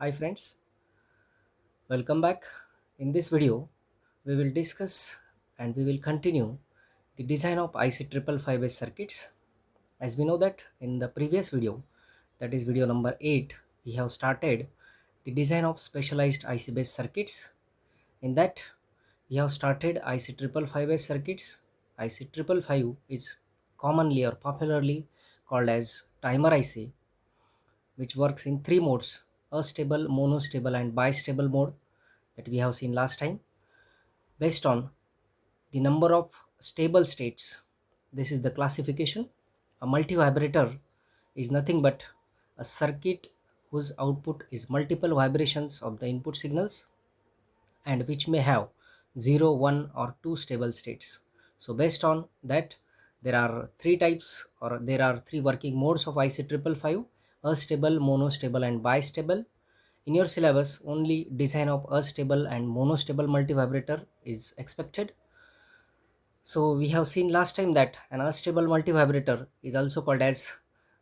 Hi friends, welcome back. In this video, we will discuss and we will continue the design of IC 555 based circuits. As we know that in the previous video, that is video number 8, we have started the design of specialized IC based circuits. In that, we have started IC 555 based circuits. IC 555 is commonly or popularly called as timer IC, which works in three modes: astable, monostable, and bistable mode that we have seen last time based on the number of stable states. This is the classification. A multivibrator is nothing but a circuit whose output is multiple vibrations of the input signals and which may have 0, 1, or 2 stable states. So based on that, there are three types, or there are three working modes of IC 555: astable, monostable, and bistable. In your syllabus, only design of astable and monostable multivibrator is expected. So we have seen last time that an astable multivibrator is also called as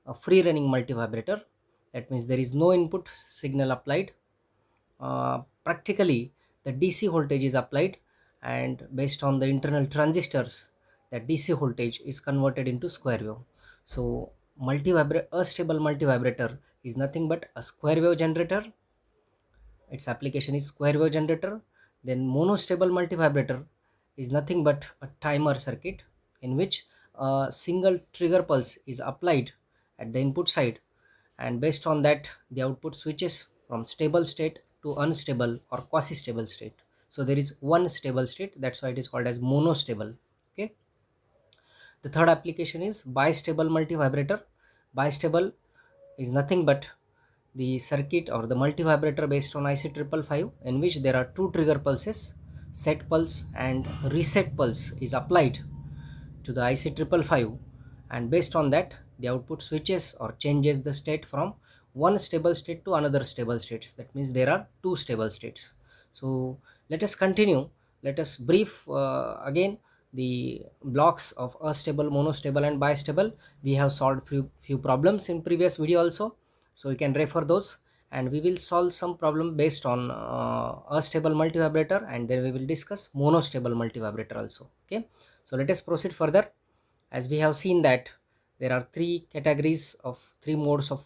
a free running multivibrator. That means there is no input signal applied. Practically, the DC voltage is applied, and based on the internal transistors, that DC voltage is converted into square wave. So astable multivibrator is nothing but a square wave generator. Its application is square wave generator. Then monostable multivibrator is nothing but a timer circuit in which a single trigger pulse is applied at the input side, and based on that the output switches from stable state to unstable or quasi stable state. So there is one stable state, that's why it is called as monostable. Okay. The third application is bistable multivibrator. Bistable is nothing but the circuit or the multivibrator based on IC 555 in which there are two trigger pulses, set pulse and reset pulse is applied to the IC 555, and based on that the output switches or changes the state from one stable state to another stable state. That means there are two stable states. So let us continue. Let us brief again the blocks of astable, monostable, and bistable. We have solved few problems in previous video also, so you can refer those, and we will solve some problem based on astable multivibrator, and then we will discuss monostable multivibrator also. Okay, so let us proceed further. As we have seen that there are three categories of three modes of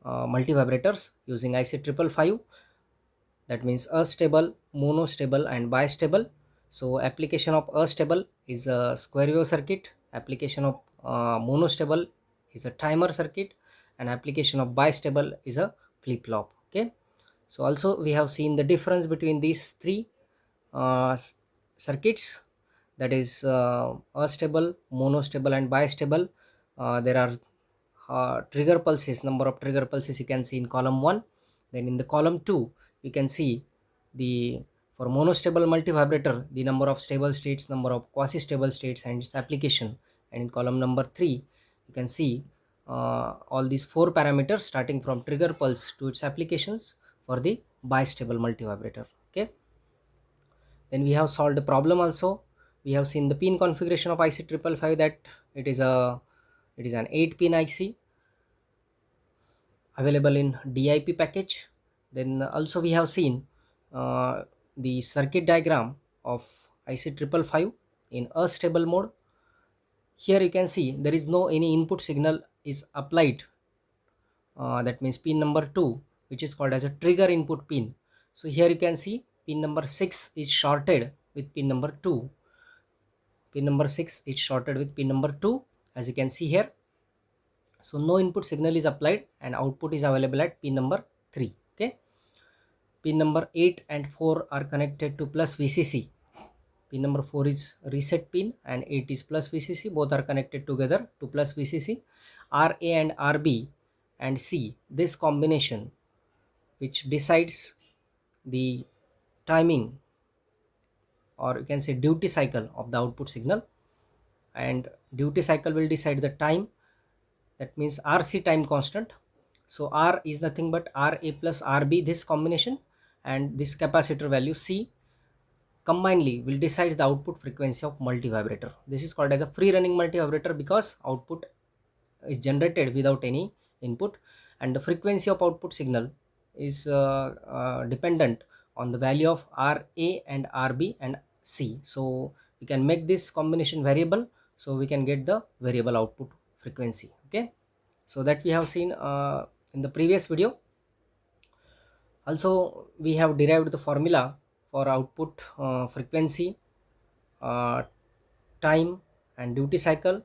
multivibrators using IC 555. That means astable, monostable, and bistable. So application of astable is a square wave circuit, application of monostable is a timer circuit, and application of bistable is a flip-flop. Okay, so also we have seen the difference between these three circuits, that is astable, monostable, and bistable. There are trigger pulses, number of trigger pulses you can see in column 1. Then in the column 2 you can see the, for monostable multivibrator, the number of stable states, number of quasi stable states, and its application. And in column number 3 you can see all these four parameters starting from trigger pulse to its applications for the bistable multivibrator. Okay, then we have solved the problem also. We have seen the pin configuration of IC 555, that it is an 8 pin IC available in DIP package. Then also we have seen the circuit diagram of IC 555 in astable mode. Here you can see there is no any input signal is applied. That means pin number 2, which is called as a trigger input pin. So here you can see pin number 6 is shorted with pin number 2. Pin number 6 is shorted with pin number 2, as you can see here. So no input signal is applied and output is available at pin number 3. Okay, pin number 8 and 4 are connected to plus VCC. Pin number 4 is reset pin and 8 is plus VCC, both are connected together to plus VCC. RA and RB and C, this combination which decides the timing, or you can say duty cycle of the output signal, and duty cycle will decide the time, that means RC, time constant. So R is nothing but RA plus RB, this combination, and this capacitor value C combinedly will decide the output frequency of multivibrator. This is called as a free running multivibrator because output is generated without any input, and the frequency of output signal is dependent on the value of Ra and Rb and C. So we can make this combination variable, so we can get the variable output frequency. Okay, so that we have seen in the previous video. Also we have derived the formula for output frequency, uh, time and duty cycle.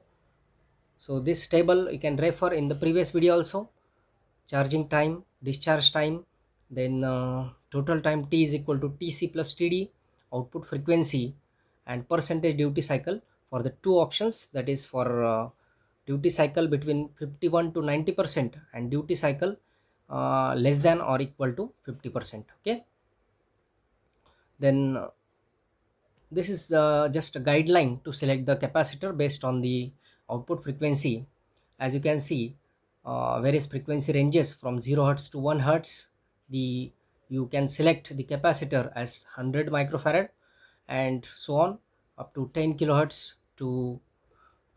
So this table you can refer in the previous video also. Charging time, discharge time, then total time T is equal to Tc plus Td, output frequency and percentage duty cycle for the two options, that is for duty cycle between 51 to 90% and duty cycle less than or equal to 50%. Okay, then this is just a guideline to select the capacitor based on the output frequency. As you can see, various frequency ranges from 0 hertz to 1 hertz. The you can select the capacitor as 100 microfarad and so on, up to 10 kilohertz to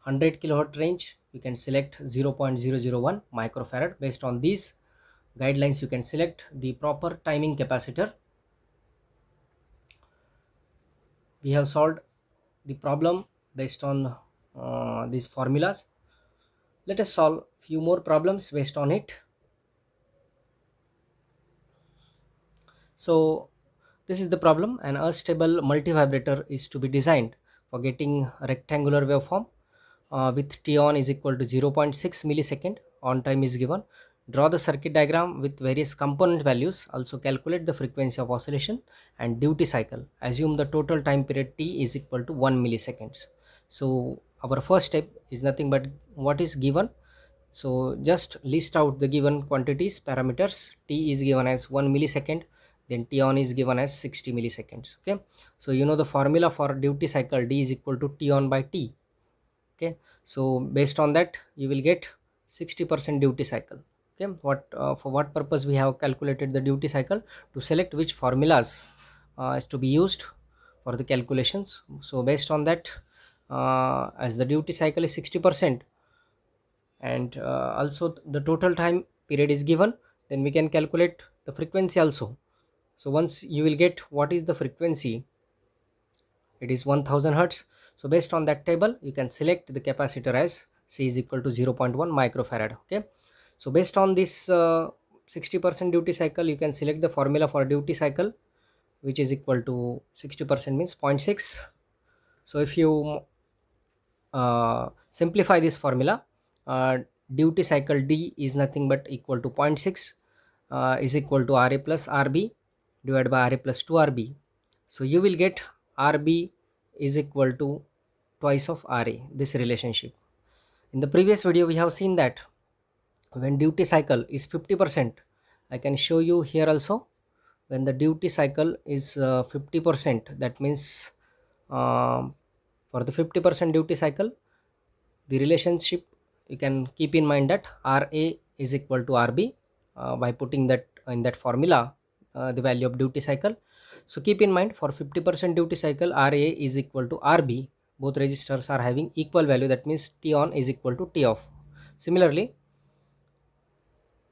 100 kilohertz range. You can select 0.001 microfarad. Based on these guidelines, you can select the proper timing capacitor. We have solved the problem based on these formulas. Let us solve few more problems based on it. So this is the problem. An unstable multivibrator is to be designed for getting a rectangular waveform with T on is equal to 0.6 millisecond. On time is given. Draw the circuit diagram with various component values. Also calculate the frequency of oscillation and duty cycle. Assume the total time period T is equal to 1 milliseconds. So our first step is nothing but what is given. So just list out the given quantities, parameters. T is given as 1 millisecond, then T on is given as 60 milliseconds. Okay, so you know the formula for duty cycle, D is equal to T on by T. Okay, so based on that you will get 60% duty cycle. Okay, for what purpose we have calculated the duty cycle? To select which formulas is to be used for the calculations. So based on that, as the duty cycle is 60% and also the total time period is given, then we can calculate the frequency also. So once you will get what is the frequency, it is 1000 hertz. So based on that table you can select the capacitor as C is equal to 0.1 microfarad. Okay, so based on this 60% duty cycle, you can select the formula for duty cycle, which is equal to 60% means 0.6. So if you simplify this formula, duty cycle D is nothing but equal to 0.6 is equal to Ra plus Rb divided by Ra plus 2Rb. So you will get Rb is equal to twice of Ra, this relationship. In the previous video we have seen that when duty cycle is 50%, I can show you here also. When the duty cycle is 50%, that means for the 50% duty cycle, the relationship you can keep in mind that Ra is equal to Rb by putting that in that formula the value of duty cycle. So keep in mind for 50% duty cycle, Ra is equal to Rb. Both resistors are having equal value, that means T on is equal to T off. Similarly,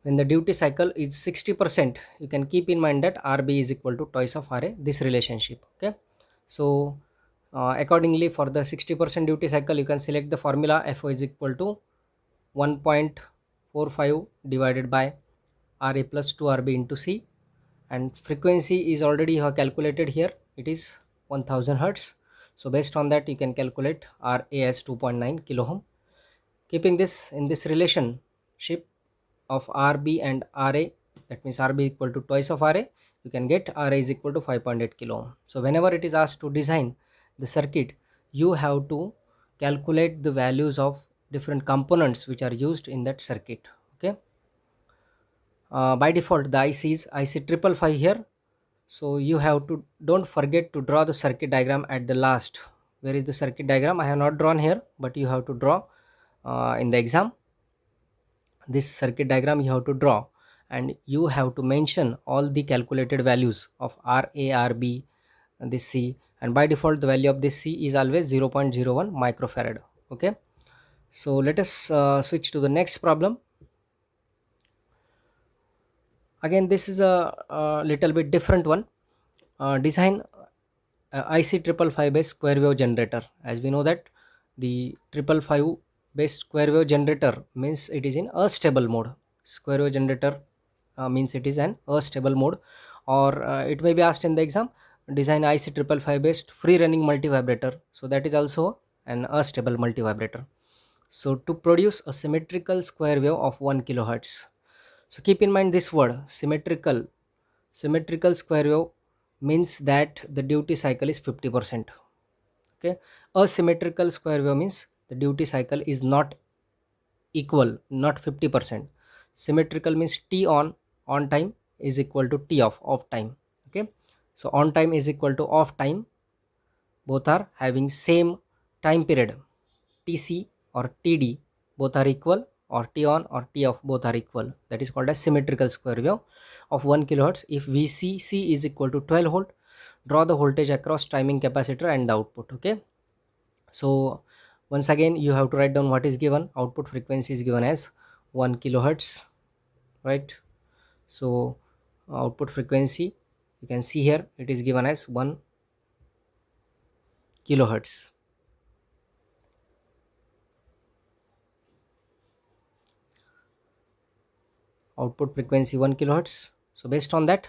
when the duty cycle is 60%, you can keep in mind that Rb is equal to twice of Ra, this relationship. Okay, so accordingly for the 60% duty cycle, you can select the formula Fo is equal to 1.45 divided by Ra plus 2Rb into C, and frequency is already you have calculated here, it is 1000 hertz. So based on that you can calculate Ra as 2.9 kilo ohm. Keeping this in this relationship of Rb and Ra, that means Rb equal to twice of Ra, you can get Ra is equal to 5.8 kilo ohm. So whenever it is asked to design the circuit, you have to calculate the values of different components which are used in that circuit. Okay, by default the IC is IC 555 here. So you have to, don't forget to draw the circuit diagram at the last. Where is the circuit diagram? I have not drawn here, but you have to draw in the exam. This circuit diagram you have to draw, and you have to mention all the calculated values of Ra, Rb, this C, and by default the value of this C is always 0.01 microfarad. Okay, so let us switch to the next problem. Again, this is a little bit different one. Design IC 555 based square wave generator. As we know that the 555 based square wave generator means it is in a stable mode. Square wave generator means it is an stable mode, or it may be asked in the exam. Design IC 555 based free running multi vibrator. So that is also an stable multi vibrator. So to produce a symmetrical square wave of 1 kilohertz. So keep in mind this word symmetrical. Symmetrical square wave means that the duty cycle is 50%. Okay, asymmetrical square wave means the duty cycle is not equal, not 50%. Symmetrical means T on time is equal to T off time. Okay, so on time is equal to off time, both are having same time period. Tc or Td both are equal, or T on or T off both are equal. That is called as symmetrical square wave of 1 kilohertz. If VCC is equal to 12 volt, draw the voltage across timing capacitor and the output. Okay, so once again you have to write down what is given. Output frequency is given as 1 kilohertz, right? So output frequency, you can see here it is given as 1 kilohertz. Output frequency 1 kilohertz. So based on that,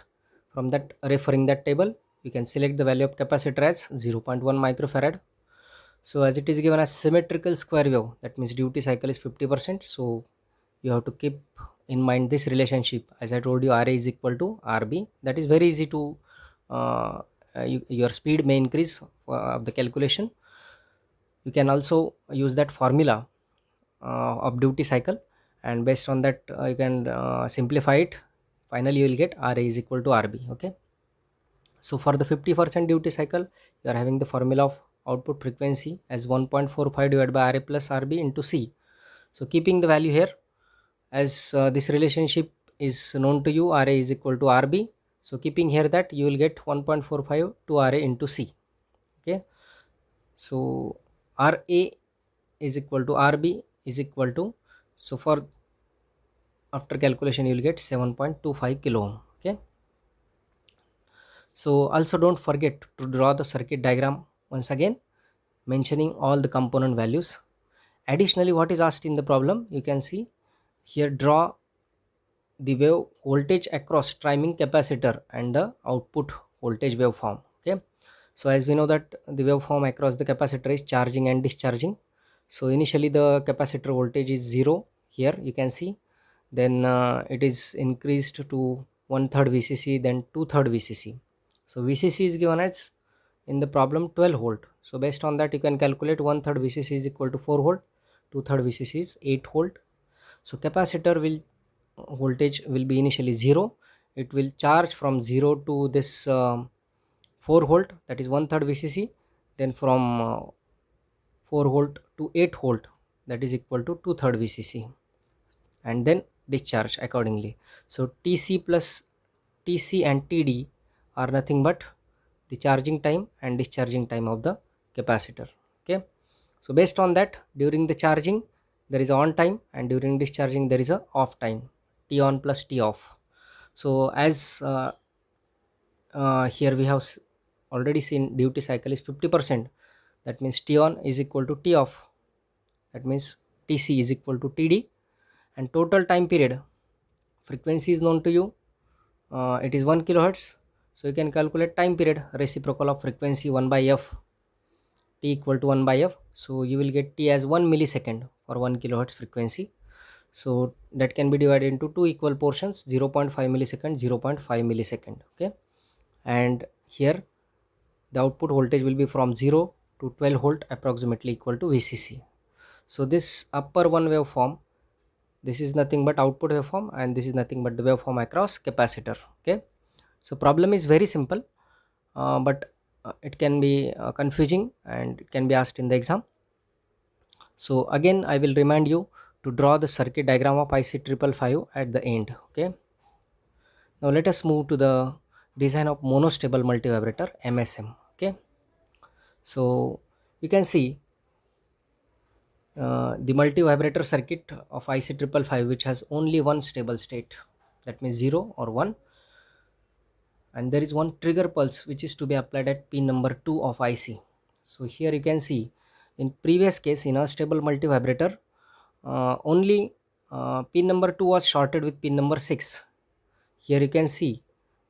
from that referring that table, you can select the value of capacitor as 0.1 microfarad. So as it is given as symmetrical square wave, that means duty cycle is 50%. So you have to keep in mind this relationship. As I told you, Ra is equal to Rb. That is very easy to your speed may increase of the calculation. You can also use that formula of duty cycle, and based on that you can simplify it. Finally you will get Ra is equal to Rb. Okay, so for the 50% duty cycle, you are having the formula of output frequency as 1.45 divided by Ra plus Rb into C. So keeping the value here, as this relationship is known to you, Ra is equal to Rb. So keeping here that, you will get 1.45 to Ra into C. Okay, so Ra is equal to Rb is equal to, so for after calculation you will get 7.25 kilo ohm. Okay, so also don't forget to draw the circuit diagram once again, mentioning all the component values. Additionally, what is asked in the problem, you can see here, draw the wave voltage across timing capacitor and the output voltage waveform. Okay, so as we know that the waveform across the capacitor is charging and discharging. So initially the capacitor voltage is 0, here you can see. Then it is increased to 1/3 VCC, then 2/3 VCC. So VCC is given as in the problem 12 volt. So based on that you can calculate 1/3 VCC is equal to 4 volt, 2/3 VCC is 8 volt. So capacitor will voltage will be initially 0. It will charge from 0 to this 4 volt, that is 1/3 VCC. Then from 4 volt to 8 volt, that is equal to 2/3 VCC, and then discharge accordingly. So TC plus TC and TD are nothing but the charging time and discharging time of the capacitor. Okay, so based on that, during the charging there is on time, and during discharging there is a off time, T on plus T off. So as here we have already seen duty cycle is 50%. That means T on is equal to T off, that means TC is equal to TD. And total time period, frequency is known to you, it is 1 kilohertz. So you can calculate time period, reciprocal of frequency 1 by f, T equal to 1 by f. So you will get T as 1 millisecond for 1 kilohertz frequency. So that can be divided into two equal portions, 0.5 millisecond, 0.5 millisecond. Okay, and here the output voltage will be from 0 to 12 volt, approximately equal to VCC. So this upper one waveform, this is nothing but output waveform, and this is nothing but the waveform across capacitor. Okay, so problem is very simple, but it can be confusing, and it can be asked in the exam. So again I will remind you to draw the circuit diagram of IC 555 at the end. Okay, now let us move to the design of monostable multivibrator, MSM. Okay, so you can see the multivibrator circuit of IC 555, which has only one stable state, that means 0 or 1, and there is one trigger pulse which is to be applied at pin number 2 of IC. So here you can see, in previous case in a stable multivibrator, only pin number 2 was shorted with pin number 6. Here you can see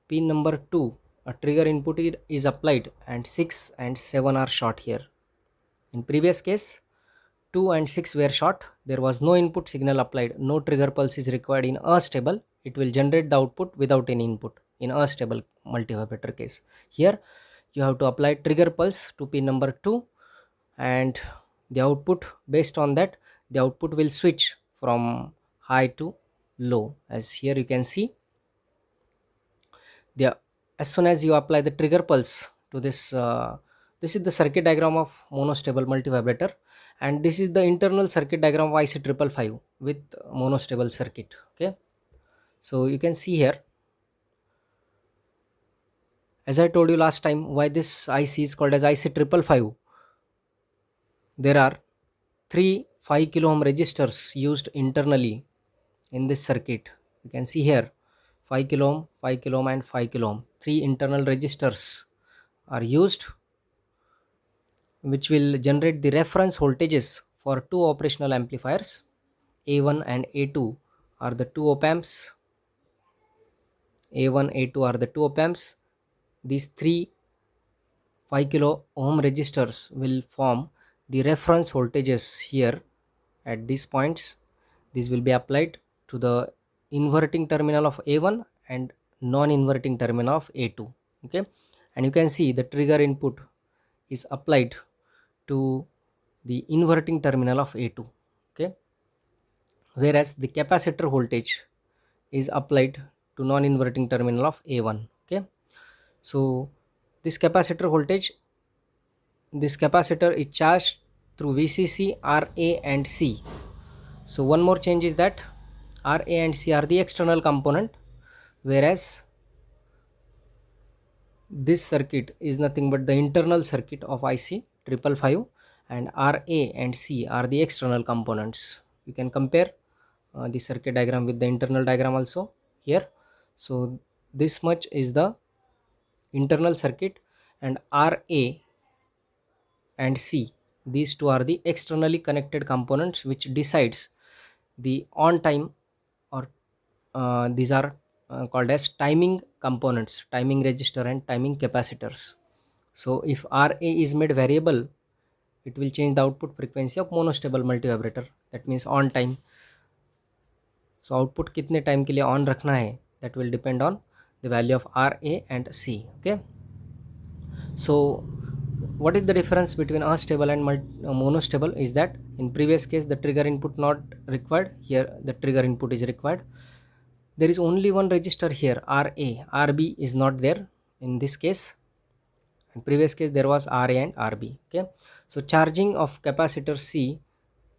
pin number 2, a trigger input is applied, and 6 and 7 are short here. In previous case 2 and 6 were short, there was no input signal applied, no trigger pulse is required. In astable, it will generate the output without any input in astable multivibrator case. Here you have to apply trigger pulse to pin number 2, and the output, based on that, the output will switch from high to low. As here you can see, the as soon as you apply the trigger pulse to this, this is the circuit diagram of monostable multivibrator, and this is the internal circuit diagram of IC555 with monostable circuit. Okay, so you can see here, as I told you last time, why this IC is called as IC555. There are three 5 kilo ohm resistors used internally in this circuit. You can see here 5 kilo ohm, 5 kilo ohm and 5 kilo ohm. Three internal resistors are used, which will generate the reference voltages for two operational amplifiers. A1 and A2 are the two op amps. A1, A2 are the two op amps. These three 5 kilo ohm resistors will form the reference voltages here at these points. This will be applied to the inverting terminal of A1 and non-inverting terminal of A2. Okay, and you can see the trigger input is applied to the inverting terminal of A2. Okay, whereas the capacitor voltage is applied to non-inverting terminal of A1. Okay, so this capacitor voltage, this capacitor is charged through VCC, RA and C. So one more change is that RA and C are the external component, whereas this circuit is nothing but the internal circuit of IC555, and RA and C are the external components. You can compare the circuit diagram with the internal diagram also here. So this much is the internal circuit, and RA and C, these two are the externally connected components which decides the on time, or these are called as timing components, timing resistor and timing capacitors. So if RA is made variable, it will change the output frequency of monostable multivibrator, that means on time. So output कितने time के लिए on रखना है, that will depend on the value of RA and C. Okay, so what is the difference between astable and monostable is that in previous case the trigger input not required, here the trigger input is required. There is only one resistor here, RA, RB is not there in this case. In previous case there was RA and RB. Okay, so charging of capacitor C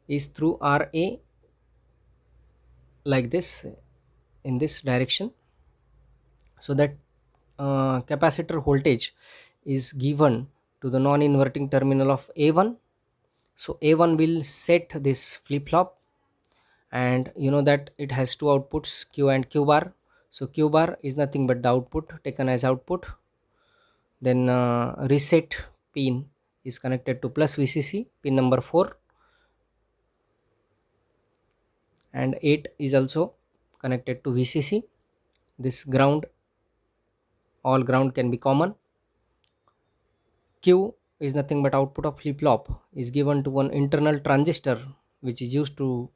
is through RA like this, in this direction, so that capacitor voltage is given to the non-inverting terminal of A1. So A1 will set this flip-flop, and you know that it has two outputs, Q and Q bar. So Q bar is nothing but the output taken as output. Then reset pin is connected to plus VCC, pin number 4, and 8 is also connected to VCC. This ground, all ground can be common. Q is nothing but output of flip-flop is given to one internal transistor which is used to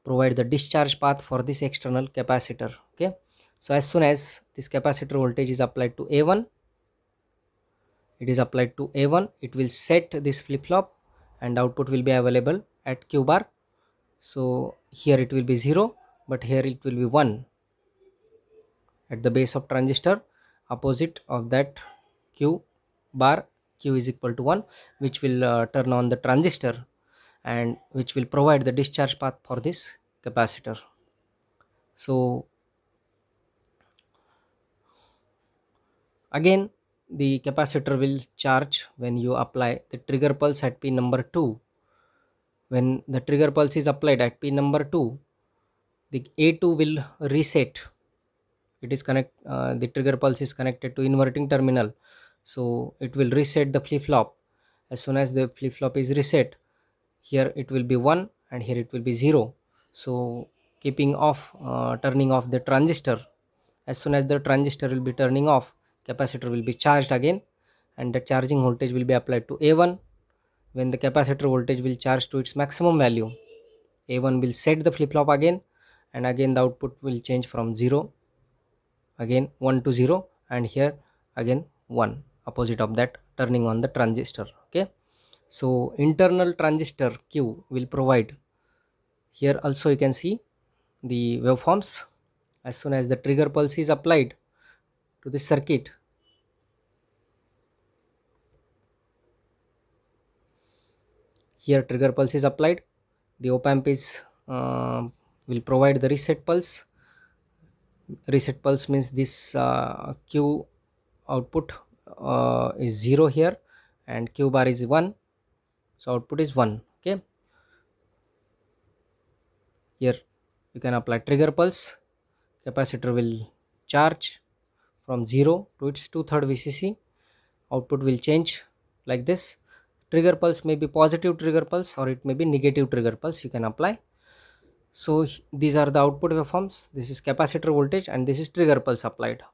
provide the discharge path for this external capacitor. Okay, so as soon as this capacitor voltage is applied to A1, it will set this flip-flop, and output will be available at Q bar. So here it will be 0, but here it will be 1 at the base of transistor, opposite of that Q bar. Q is equal to 1, which will turn on the transistor and which will provide the discharge path for this capacitor. So again the capacitor will charge when you apply the trigger pulse at pin number 2. When the trigger pulse is applied at pin number 2, the A2 will reset the trigger pulse is connected to inverting terminal, so it will reset the flip flop. As soon as the flip flop is reset, here it will be 1 and here it will be 0. So keeping off turning off the transistor, as soon as the transistor will be turning off, capacitor will be charged again, and the charging voltage will be applied to A1. When the capacitor voltage will charge to its maximum value, A1 will set the flip flop again, and again the output will change from 0, again 1 to 0, and here again 1, opposite of that, turning on the transistor. Okay, so internal transistor Q will provide, here also you can see the waveforms. As soon as the trigger pulse is applied to this circuit, here trigger pulse is applied, the op amp is will provide the reset pulse. Reset pulse means this Q output is 0 here, and Q bar is 1, so output is 1. Okay, here you can apply trigger pulse, capacitor will charge from 0 to its 2/3 VCC, output will change like this. Trigger pulse may be positive trigger pulse or it may be negative trigger pulse, you can apply. So these are the output waveforms, this is capacitor voltage and this is trigger pulse applied.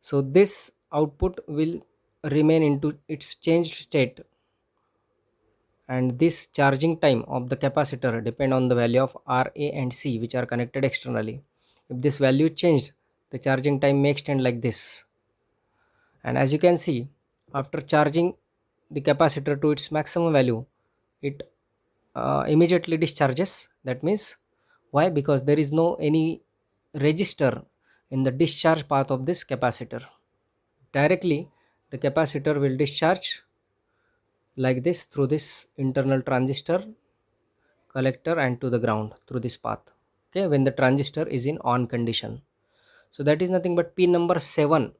So this output will remain into its changed state, and this charging time of the capacitor depend on the value of R, A and C, which are connected externally. If this value changed, the charging time may extend like this. And as you can see, after charging the capacitor to its maximum value, it immediately discharges. That means, why? Because there is no any resistor in the discharge path of this capacitor. Directly the capacitor will discharge like this through this internal transistor collector and to the ground through this path. Okay, when the transistor is in on condition. So that is nothing but pin number 7,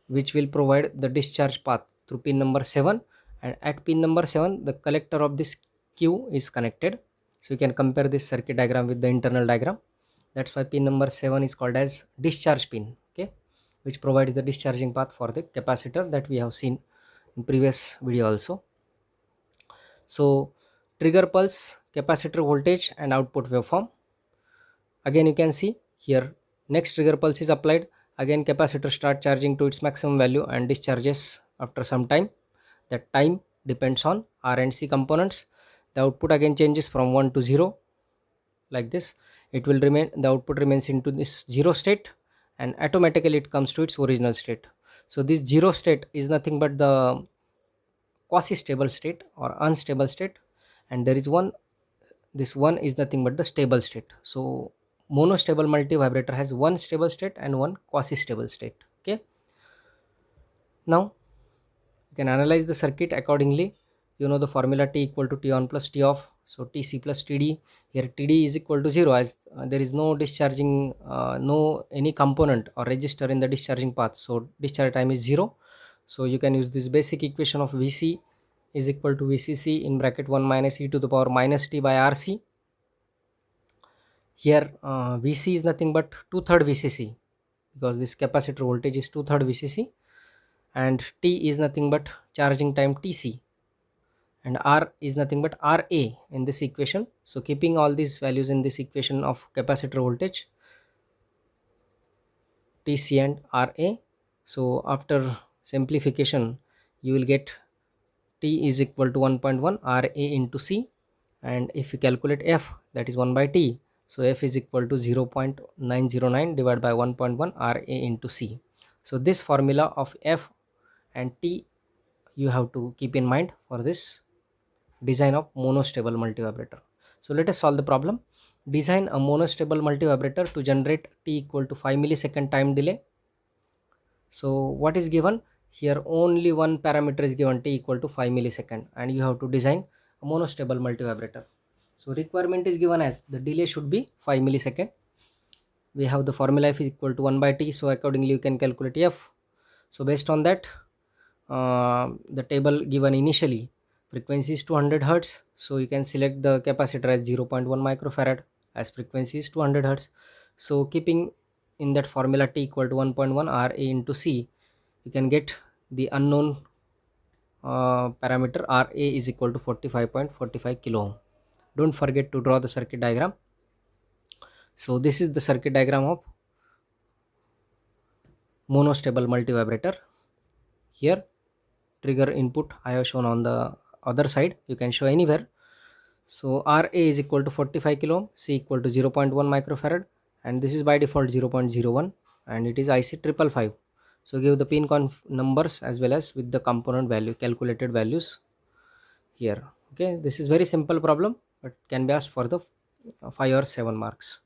which will provide the discharge path through pin number 7, and at pin number 7 the collector of this Q is connected. So you can compare this circuit diagram with the internal diagram. That's why pin number 7 is called as discharge pin. Okay, which provides the discharging path for the capacitor that we have seen in previous video also. So trigger pulse, capacitor voltage and output waveform. Again you can see here, next trigger pulse is applied, again capacitor start charging to its maximum value and discharges after some time. That time depends on R and C components. The output again changes from 1 to 0 like this. It will remain, the output remains into this 0 state, and automatically it comes to its original state. So this 0 state is nothing but the quasi stable state or unstable state, and there is one, this one is nothing but the stable state. So monostable multivibrator has one stable state and one quasi stable state. Okay, now you can analyze the circuit accordingly. You know the formula T equal to T on plus T off, so TC plus TD. Here TD is equal to 0 as there is no discharging, no any component or resistor in the discharging path, so discharge time is 0. So you can use this basic equation of Vc is equal to Vcc in bracket 1 minus e to the power minus t by Rc. Here Vc is nothing but 2/3 Vcc, because this capacitor voltage is 2/3 Vcc, and T is nothing but charging time Tc, and R is nothing but Ra in this equation. So keeping all these values in this equation of capacitor voltage, Tc and Ra, so after simplification you will get T is equal to 1.1 Ra into C, and if you calculate F, that is 1 by T, so F is equal to 0.909 divided by 1.1 Ra into C. So this formula of F and T you have to keep in mind for this design of monostable multivibrator. So let us solve the problem. Design a monostable multivibrator to generate T equal to 5 millisecond time delay. So what is given here? Only one parameter is given, T equal to 5 millisecond, and you have to design a monostable multivibrator. So requirement is given as the delay should be 5 millisecond. We have the formula F is equal to 1 by T, so accordingly you can calculate F. So based on that, the table given initially, frequency is 200 hertz, so you can select the capacitor as 0.1 microfarad as frequency is 200 hertz. So keeping in that formula T equal to 1.1 RA into C, you can get the unknown parameter RA is equal to 45.45 kilo ohm. Don't forget to draw the circuit diagram. So this is the circuit diagram of monostable multivibrator. Here trigger input I have shown on the other side, you can show anywhere. So RA is equal to 45 kilo ohm, C equal to 0.1 microfarad, and this is by default 0.01, and it is IC 555. So give the pin conf numbers as well as with the component value calculated values here. Okay, this is very simple problem, but can be asked for the 5 or 7 marks.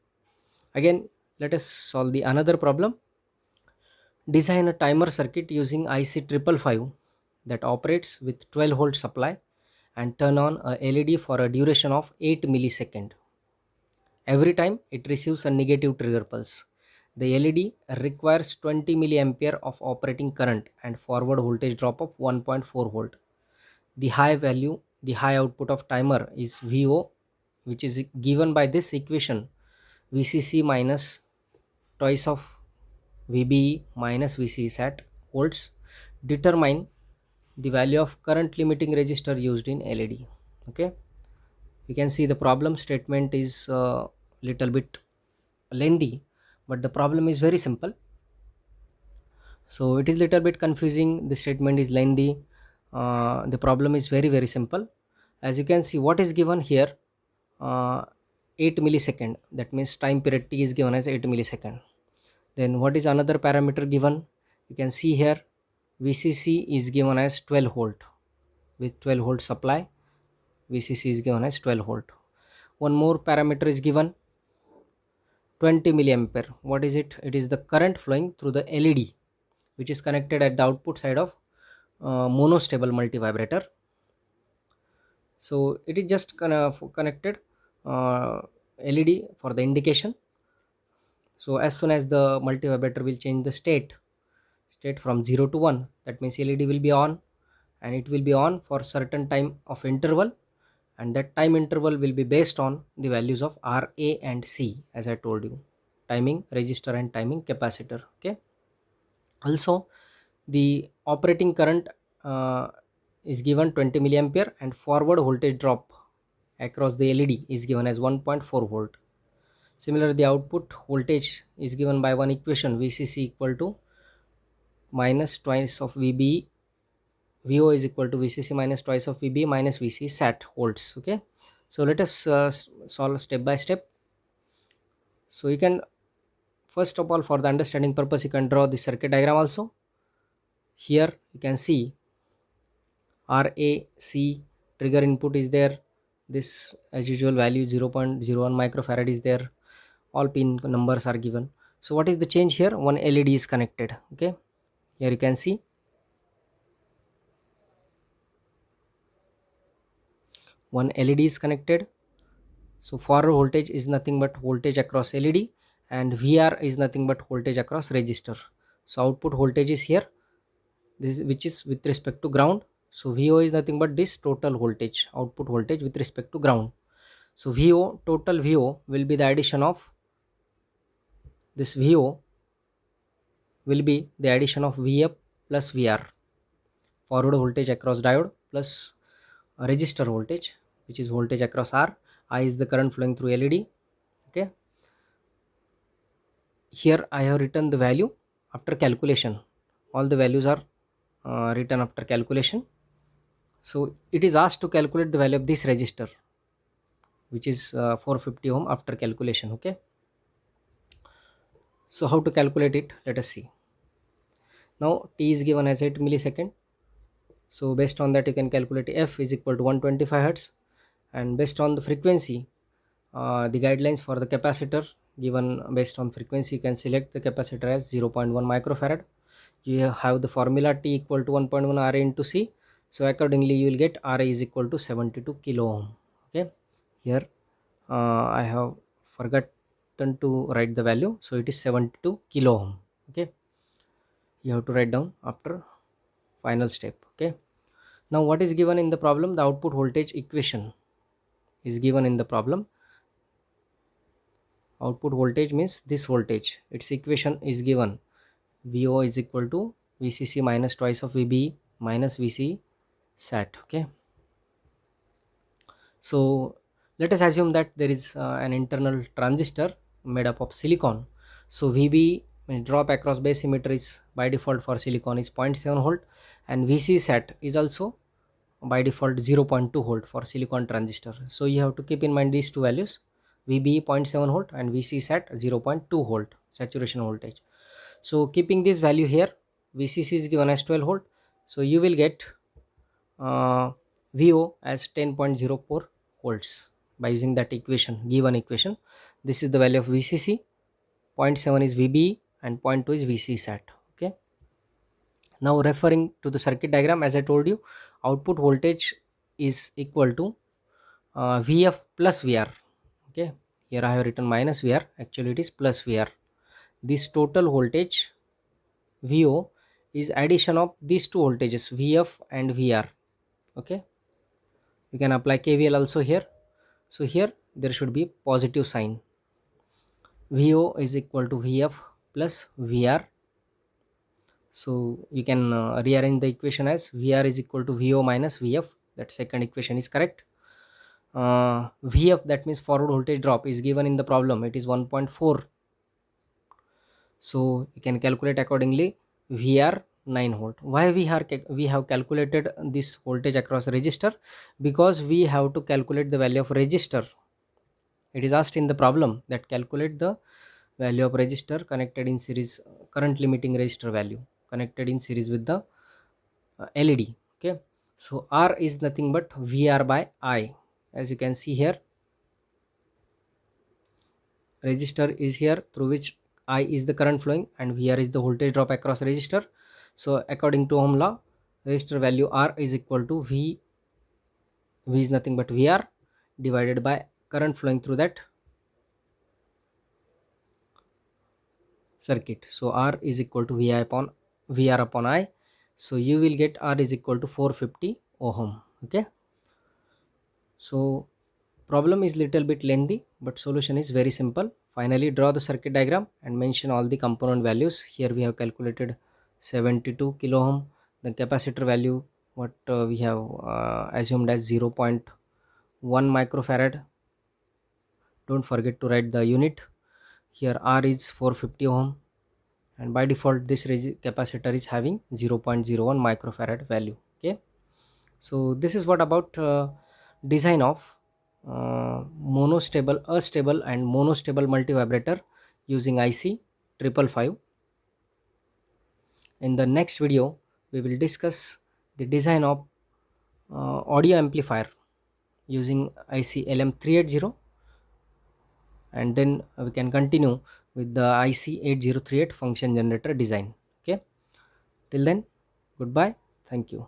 Again, let us solve the another problem. Design a timer circuit using IC 555 that operates with 12 volt supply and turn on a LED for a duration of 8 millisecond. Every time it receives a negative trigger pulse. The LED requires 20 milliampere of operating current and forward voltage drop of 1.4 volt. The high output of timer is VO, which is given by this equation: VCC minus twice of VBE minus VCE sat volts. Determine the value of current limiting resistor used in LED. Okay, you can see the problem statement is little bit lengthy, but the problem is very simple. So it is little bit confusing, the statement is lengthy, the problem is very simple. As you can see, what is given here, uh, 8 millisecond, that means time period T is given as 8 millisecond. Then what is another parameter given? You can see here VCC is given as 12 volt. With 12 volt supply, VCC is given as 12 volt. One more parameter is given, 20 milliampere. What is it? It is the current flowing through the LED, which is connected at the output side of monostable multivibrator. So it is just kind of connected LED for the indication. So as soon as the multivibrator will change the state from 0 to 1, that means LED will be on, and it will be on for certain time of interval, and that time interval will be based on the values of RA and C, as I told you, timing resistor and timing capacitor. Okay, also the operating current is given 20 milliampere, and forward voltage drop across the LED is given as 1.4 volt. Similarly, the output voltage is given by one equation, VCC equal to minus twice of VB, VO is equal to VCC minus twice of VB minus VC sat volts. Okay, so let us solve step by step. So you can, first of all, for the understanding purpose, you can draw the circuit diagram also. Here you can see RAC trigger input is there. This as usual value 0.01 microfarad is there. All pin numbers are given. So what is the change here? One LED is connected. Okay, here you can see one LED is connected. So forward voltage is nothing but voltage across LED, and VR is nothing but voltage across resistor. So output voltage is here, this which is with respect to ground. So VO is nothing but this total voltage, output voltage with respect to ground. So VO, total VO will be the addition of this VO will be the addition of VF plus VR, forward voltage across diode, plus resistor voltage, which is voltage across R. I is the current flowing through LED. Okay, here I have written the value after calculation. All the values are written after calculation. So it is asked to calculate the value of this resistor, which is 450 ohm after calculation. Okay, so how to calculate it, let us see. Now T is given as 8 millisecond. So based on that, you can calculate F is equal to 125 hertz, and based on the frequency, the guidelines for the capacitor given based on frequency, you can select the capacitor as 0.1 microfarad. You have the formula T equal to 1.1 RA into C. So accordingly you will get RA is equal to 72 kilo ohm. Okay, here I have forgotten to write the value, so it is 72 kilo ohm. Okay, you have to write down after final step. Okay, now what is given in the problem? The output voltage equation is given in the problem. Output voltage means this voltage. Its equation is given. VO is equal to VCC minus twice of VB minus VC sat. Okay. So let us assume that there is an internal transistor made up of silicon. So VB, drop across base emitter, is by default for silicon is 0.7 volt, and VC sat is also by default 0.2 volt for silicon transistor. So you have to keep in mind these two values, VB 0.7 volt and VC sat 0.2 volt saturation voltage. So keeping this value here, VCC is given as 12 volt, so you will get VO as 10.04 volts by using that equation, given equation. This is the value of VCC, 0.7 is VB and 0.2 is VC sat. Okay. Now referring to the circuit diagram, as I told you, output voltage is equal to VF plus VR. Okay, here I have written minus VR, actually it is plus VR. This total voltage VO is addition of these two voltages VF and VR. Okay, you can apply KVL also here. So here there should be positive sign. VO is equal to VF plus VR. So you can rearrange the equation as VR is equal to VO minus VF. That second equation is correct. VF, that means forward voltage drop, is given in the problem. It is 1.4. So you can calculate accordingly. VR 9 volt. Why we have calculated this voltage across resistor? Because we have to calculate the value of resistor. It is asked in the problem that calculate the value of resistor connected in series, current limiting resistor value connected in series with the LED. Okay, so R is nothing but VR by I. As you can see here, resistor is here through which I is the current flowing and VR is the voltage drop across resistor. So according to Ohm law, resistor value R is equal to V is nothing but VR divided by current flowing through that circuit. So R is equal to VR upon I. So you will get R is equal to 450 ohm. Okay. So problem is little bit lengthy, but solution is very simple. Finally, draw the circuit diagram and mention all the component values. Here we have calculated 72 kilo ohm. The capacitor value, what we have assumed as 0.1 microfarad. Don't forget to write the unit. Here R is 450 ohm, and by default this capacitor is having 0.01 microfarad value. Okay, so this is what about design of stable and monostable multivibrator using IC 555. In the next video we will discuss the design of audio amplifier using IC LM380, and then we can continue with the IC 8038 function generator design. Okay, till then, goodbye, thank you.